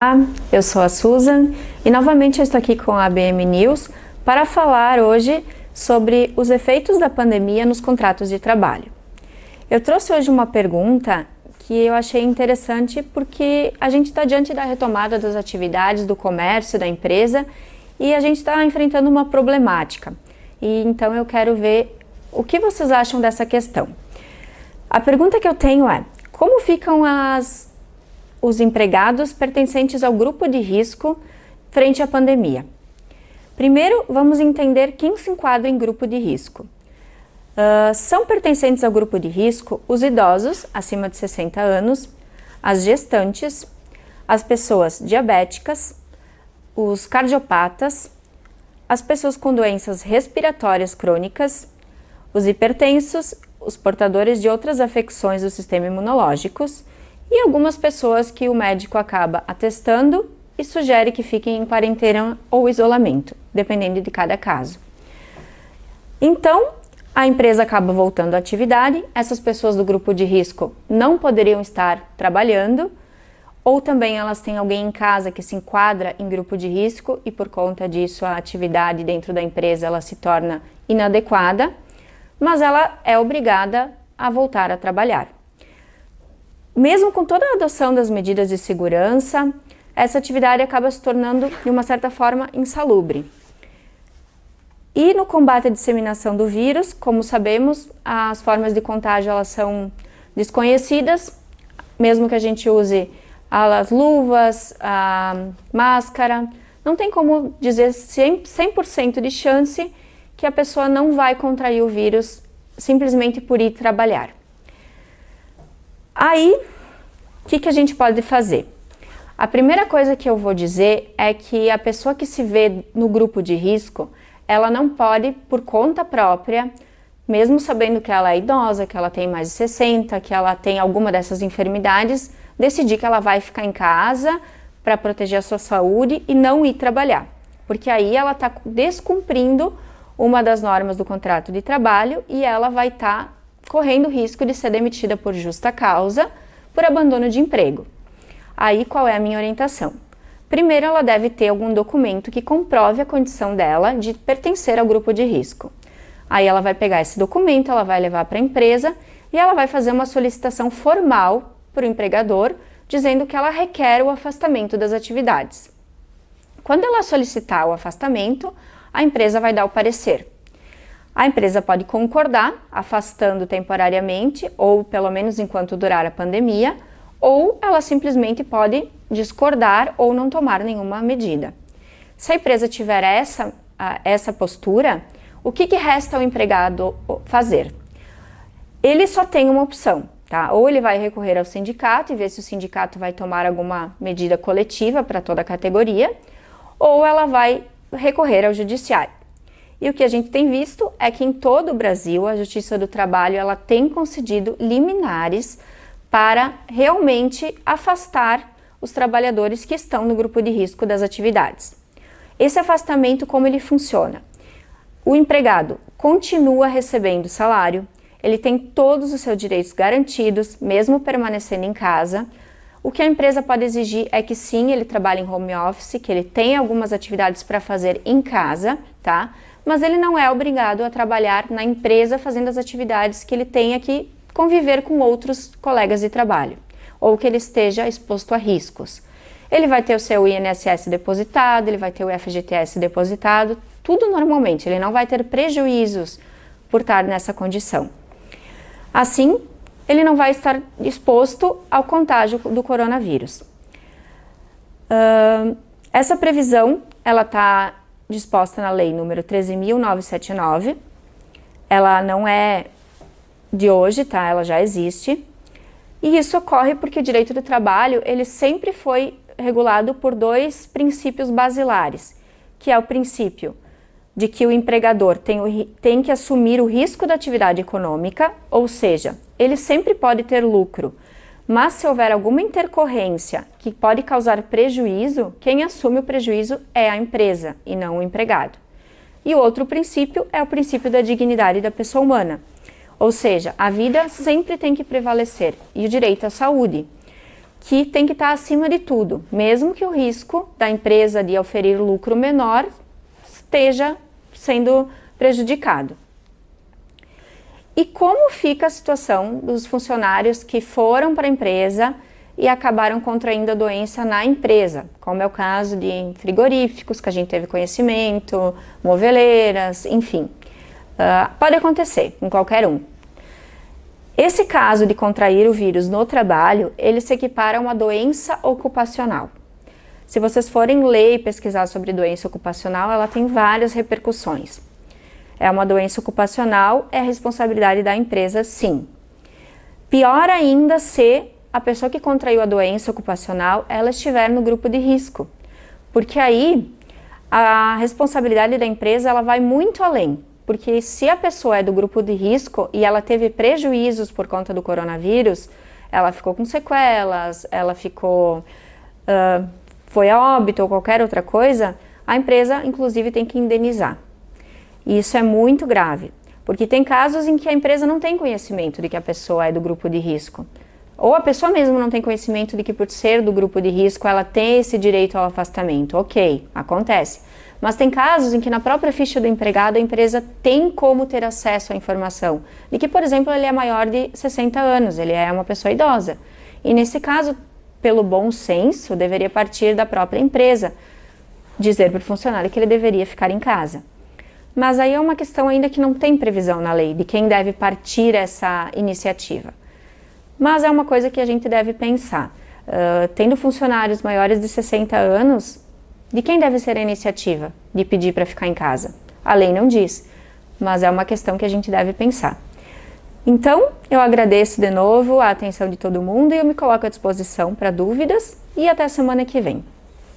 Olá, eu sou a Susan e novamente eu estou aqui com a ABM News para falar hoje sobre os efeitos da pandemia nos contratos de trabalho. Eu trouxe hoje uma pergunta que eu achei interessante porque a gente está diante da retomada das atividades do comércio, da empresa, e a gente está enfrentando uma problemática. E então eu quero ver o que vocês acham dessa questão. A pergunta que eu tenho é: como ficam os empregados pertencentes ao grupo de risco frente à pandemia? Primeiro, vamos entender quem se enquadra em grupo de risco. São pertencentes ao grupo de risco os idosos acima de 60 anos, as gestantes, as pessoas diabéticas, os cardiopatas, as pessoas com doenças respiratórias crônicas, os hipertensos, os portadores de outras afecções do sistema imunológicos e algumas pessoas que o médico acaba atestando e sugere que fiquem em quarentena ou isolamento, dependendo de cada caso. Então, a empresa acaba voltando à atividade, essas pessoas do grupo de risco não poderiam estar trabalhando, ou também elas têm alguém em casa que se enquadra em grupo de risco e por conta disso a atividade dentro da empresa ela se torna inadequada, mas ela é obrigada a voltar a trabalhar. Mesmo com toda a adoção das medidas de segurança, essa atividade acaba se tornando, de uma certa forma, insalubre. E no combate à disseminação do vírus, como sabemos, as formas de contágio elas são desconhecidas, mesmo que a gente use as luvas, a máscara, não tem como dizer 100% de chance que a pessoa não vai contrair o vírus simplesmente por ir trabalhar. Aí, o que a gente pode fazer? A primeira coisa que eu vou dizer é que a pessoa que se vê no grupo de risco, ela não pode, por conta própria, mesmo sabendo que ela é idosa, que ela tem mais de 60, que ela tem alguma dessas enfermidades, decidir que ela vai ficar em casa para proteger a sua saúde e não ir trabalhar. Porque aí ela está descumprindo uma das normas do contrato de trabalho e ela vai estar correndo risco de ser demitida por justa causa, por abandono de emprego. Aí qual é a minha orientação? Primeiro, ela deve ter algum documento que comprove a condição dela de pertencer ao grupo de risco. Aí ela vai pegar esse documento, ela vai levar para a empresa e ela vai fazer uma solicitação formal para o empregador, dizendo que ela requer o afastamento das atividades. Quando ela solicitar o afastamento, a empresa vai dar o parecer. A empresa pode concordar, afastando temporariamente, ou pelo menos enquanto durar a pandemia, ou ela simplesmente pode discordar ou não tomar nenhuma medida. Se a empresa tiver essa postura, o que resta ao empregado fazer? Ele só tem uma opção, tá? Ou ele vai recorrer ao sindicato e ver se o sindicato vai tomar alguma medida coletiva para toda a categoria, ou ela vai recorrer ao judiciário. E o que a gente tem visto é que em todo o Brasil a Justiça do Trabalho ela tem concedido liminares para realmente afastar os trabalhadores que estão no grupo de risco das atividades. Esse afastamento, como ele funciona? O empregado continua recebendo salário, ele tem todos os seus direitos garantidos, mesmo permanecendo em casa. O que a empresa pode exigir é que sim, ele trabalhe em home office, que ele tenha algumas atividades para fazer em casa, tá? Mas ele não é obrigado a trabalhar na empresa fazendo as atividades que ele tenha que conviver com outros colegas de trabalho, ou que ele esteja exposto a riscos. Ele vai ter o seu INSS depositado, ele vai ter o FGTS depositado, tudo normalmente, ele não vai ter prejuízos por estar nessa condição. Assim, ele não vai estar exposto ao contágio do coronavírus. Essa previsão, ela está disposta na lei número 13.979, ela não é de hoje, tá? Ela já existe, e isso ocorre porque o direito do trabalho, ele sempre foi regulado por dois princípios basilares, que é o princípio de que o empregador tem que assumir o risco da atividade econômica, ou seja, ele sempre pode ter lucro, mas se houver alguma intercorrência que pode causar prejuízo, quem assume o prejuízo é a empresa e não o empregado. E o outro princípio é o princípio da dignidade da pessoa humana, ou seja, a vida sempre tem que prevalecer e o direito à saúde. que tem que estar acima de tudo, mesmo que o risco da empresa de oferir lucro menor esteja sendo prejudicado. E como fica a situação dos funcionários que foram para a empresa e acabaram contraindo a doença na empresa, como é o caso de frigoríficos, que a gente teve conhecimento, moveleiras, enfim. Pode acontecer em qualquer um. Esse caso de contrair o vírus no trabalho, ele se equipara a uma doença ocupacional. Se vocês forem ler e pesquisar sobre doença ocupacional, ela tem várias repercussões. É uma doença ocupacional, é a responsabilidade da empresa, sim. Pior ainda se a pessoa que contraiu a doença ocupacional, ela estiver no grupo de risco. Porque aí, a responsabilidade da empresa, ela vai muito além. Porque se a pessoa é do grupo de risco e ela teve prejuízos por conta do coronavírus, ela ficou com sequelas, ela foi a óbito ou qualquer outra coisa, a empresa, inclusive, tem que indenizar. E isso é muito grave, porque tem casos em que a empresa não tem conhecimento de que a pessoa é do grupo de risco. Ou a pessoa mesmo não tem conhecimento de que por ser do grupo de risco ela tem esse direito ao afastamento. Ok, acontece. Mas tem casos em que na própria ficha do empregado a empresa tem como ter acesso à informação de que, por exemplo, ele é maior de 60 anos, ele é uma pessoa idosa. E nesse caso, pelo bom senso, deveria partir da própria empresa dizer para o funcionário que ele deveria ficar em casa. Mas aí é uma questão ainda que não tem previsão na lei de quem deve partir essa iniciativa. Mas é uma coisa que a gente deve pensar. Tendo funcionários maiores de 60 anos, de quem deve ser a iniciativa de pedir para ficar em casa? A lei não diz, mas é uma questão que a gente deve pensar. Então, eu agradeço de novo a atenção de todo mundo e eu me coloco à disposição para dúvidas e até a semana que vem.